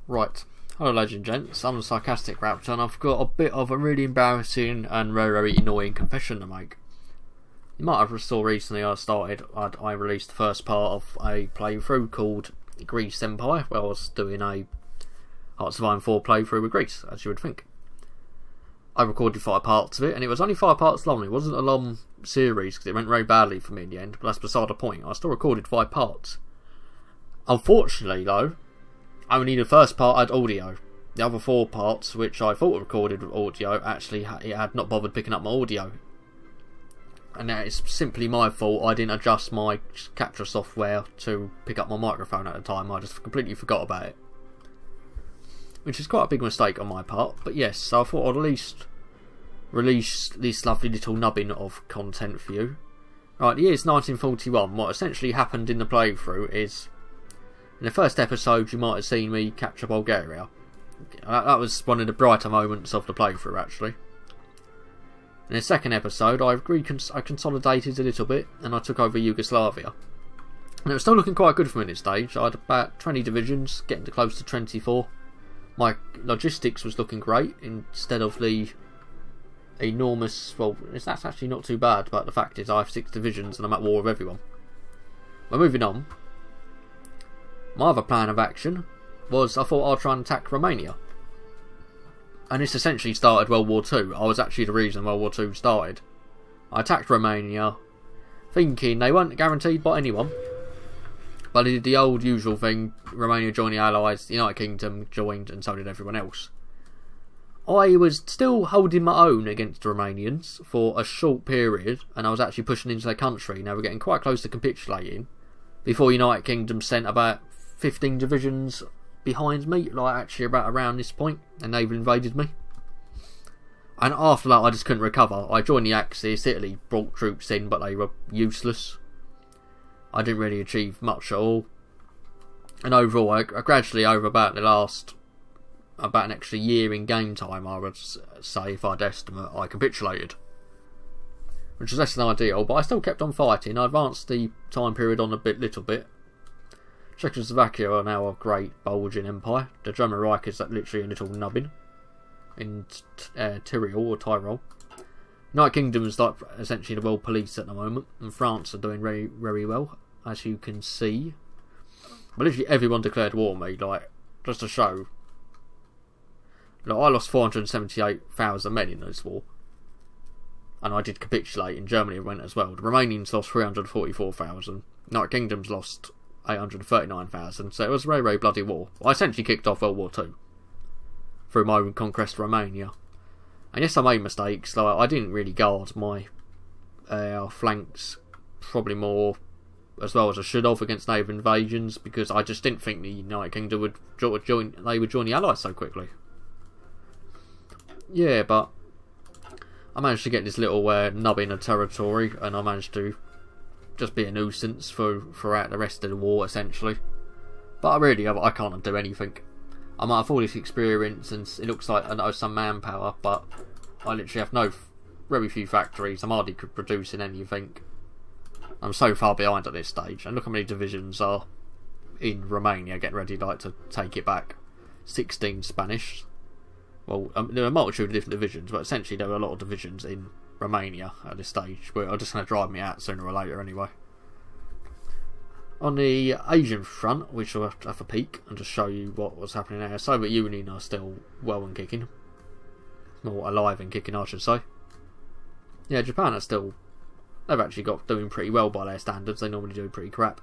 Right. Hello ladies and gents, I'm the Sarcastic Raptor and I've got a bit of a really embarrassing and very annoying confession to make. You might have saw recently I released the first part of a playthrough called Greece Empire, where I was doing a Hearts of Iron 4 playthrough with Greece, as you would think. I recorded 5 parts of it and it was only 5 parts long. It wasn't a long series because it went very badly for me in the end, but that's beside the point. I still recorded 5 parts. Unfortunately though, only the first part had audio. The other 4 parts, which I thought were recorded with audio, actually it had not bothered picking up my audio. And that is simply my fault. I didn't adjust my capture software to pick up my microphone at the time. I just completely forgot about it. Which is quite a big mistake on my part. But yes, so I thought I'd at least release this lovely little nubbin of content for you. Right, the year is 1941. What essentially happened in the playthrough is, in the first episode you might have seen me capture Bulgaria. That was one of the brighter moments of the playthrough actually. In the second episode I consolidated a little bit and I took over Yugoslavia. And it was still looking quite good for me at this stage. I had about 20 divisions, getting to close to 24. My logistics was looking great instead of the enormous, well, that's actually not too bad, but the fact is I have 6 divisions and I'm at war with everyone. But moving on, my other plan of action was I thought I'd try and attack Romania. And this essentially started World War II. I was actually the reason World War II started. I attacked Romania, thinking they weren't guaranteed by anyone. But I did the old usual thing. Romania joined the Allies, the United Kingdom joined, and so did everyone else. I was still holding my own against the Romanians for a short period, and I was actually pushing into their country. Now we're getting quite close to capitulating, before United Kingdom sent about 15 divisions behind me, like actually about around this point, and they've invaded me. And after that I just couldn't recover. I joined the Axis. Italy brought troops in, but they were useless. I didn't really achieve much at all. And overall, I gradually, over about an extra year in game time, I would say, if I'd estimate, I capitulated. Which was less than ideal, but I still kept on fighting. I advanced the time period on a little bit. Czechoslovakia are now a great bulging empire. The German Reich is literally a little nubbin in Tyrol or Tyrol. United Kingdom is like essentially the world police at the moment, and France are doing very well, as you can see. But literally everyone declared war on me, like, just to show. Like, I lost 478,000 men in this war, and I did capitulate. In Germany went as well. The Romanians lost 344,000. United Kingdom's lost 839,000. So it was a very bloody war. I essentially kicked off World War II through my conquest of Romania. And yes, I made mistakes. Like, I didn't really guard my flanks probably more as well as I should have against naval invasions, because I just didn't think the United Kingdom would join the Allies so quickly. Yeah, but I managed to get this little nubbin of territory, and I managed to just be a nuisance throughout the rest of the war essentially. But I can't do anything. I might have all this experience and it looks like I know some manpower, but I literally have very few factories. I'm hardly producing anything. I'm so far behind at this stage, and look how many divisions are in Romania getting ready to take it back. 16 Spanish. Well, there are a multitude of different divisions, but essentially there are a lot of divisions in Romania at this stage, where are just going to drive me out sooner or later anyway. On the Asian front, we shall have a peek and just show you what was happening there. Soviet Union are still well and kicking. More alive and kicking, I should say. Yeah, Japan are still... They've actually got doing pretty well by their standards. They normally do pretty crap.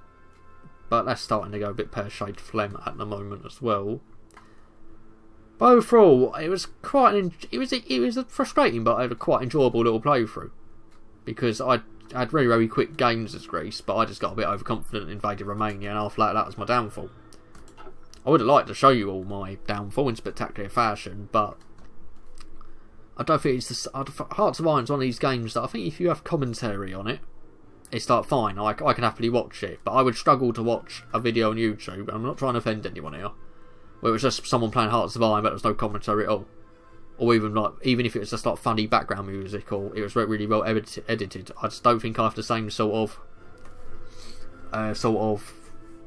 But that's starting to go a bit pear-shaped for them at the moment as well. But overall, it was it was a frustrating but a quite enjoyable little playthrough. Because I had very quick games as Greece, but I just got a bit overconfident and invaded Romania, and after that was my downfall. I would have liked to show you all my downfall in spectacular fashion, but I don't think it's Hearts of Iron's one of these games that I think if you have commentary on it, it's like fine, I can happily watch it, but I would struggle to watch a video on YouTube, and I'm not trying to offend anyone here, where it was just someone playing Hearts of Iron but there was no commentary at all. Or even if it was just like funny background music, or it was really well edited, I just don't think I have the same sort of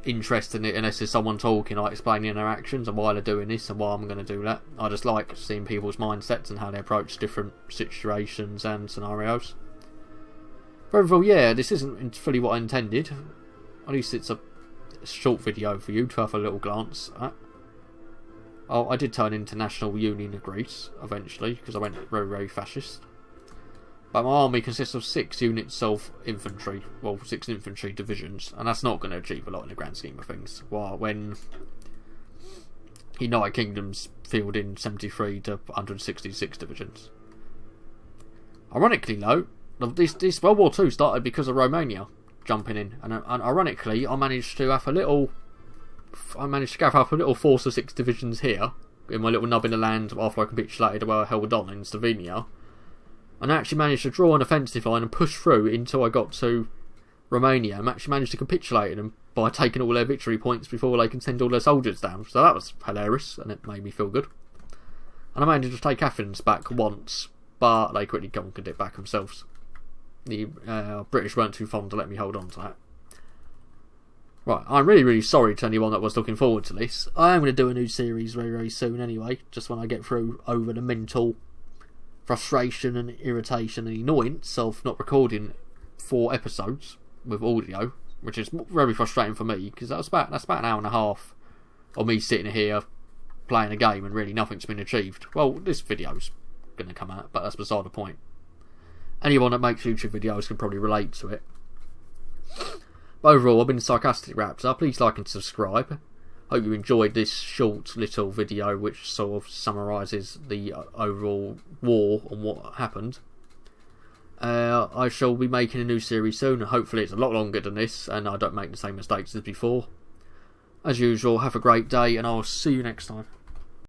interest in it unless there's someone talking, like explaining their actions and why they're doing this and why I'm going to do that. I just like seeing people's mindsets and how they approach different situations and scenarios. But overall, yeah, this isn't fully what I intended. At least it's a short video for you to have a little glance at. Oh, I did turn into National Union of Greece eventually because I went very fascist. But my army consists of 6 units of infantry, well, 6 infantry divisions, and that's not going to achieve a lot in the grand scheme of things. Well, when United Kingdom's fielding 73 to 166 divisions. Ironically, though, this World War II started because of Romania jumping in, and ironically, I managed to gather up a little force of 6 divisions here in my little nub in the land after I capitulated where I held on in Slovenia. And I actually managed to draw an offensive line and push through until I got to Romania. And actually managed to capitulate them by taking all their victory points before they can send all their soldiers down. So that was hilarious and it made me feel good. And I managed to take Athens back once, but they quickly conquered it back themselves. The British weren't too fond to let me hold on to that. Right, I'm really sorry to anyone that was looking forward to this. I am going to do a new series very soon anyway, just when I get through over the mental frustration and irritation and annoyance of not recording 4 episodes with audio, which is very frustrating for me because that's about an hour and a half of me sitting here playing a game and really nothing's been achieved. Well, this video's going to come out, but that's beside the point. Anyone that makes YouTube videos can probably relate to it. But overall, I've been Sarcastic Raptor. Please like and subscribe. Hope you enjoyed this short little video which sort of summarises the overall war and what happened. I shall be making a new series soon, and hopefully it's a lot longer than this and I don't make the same mistakes as before. As usual, have a great day and I'll see you next time.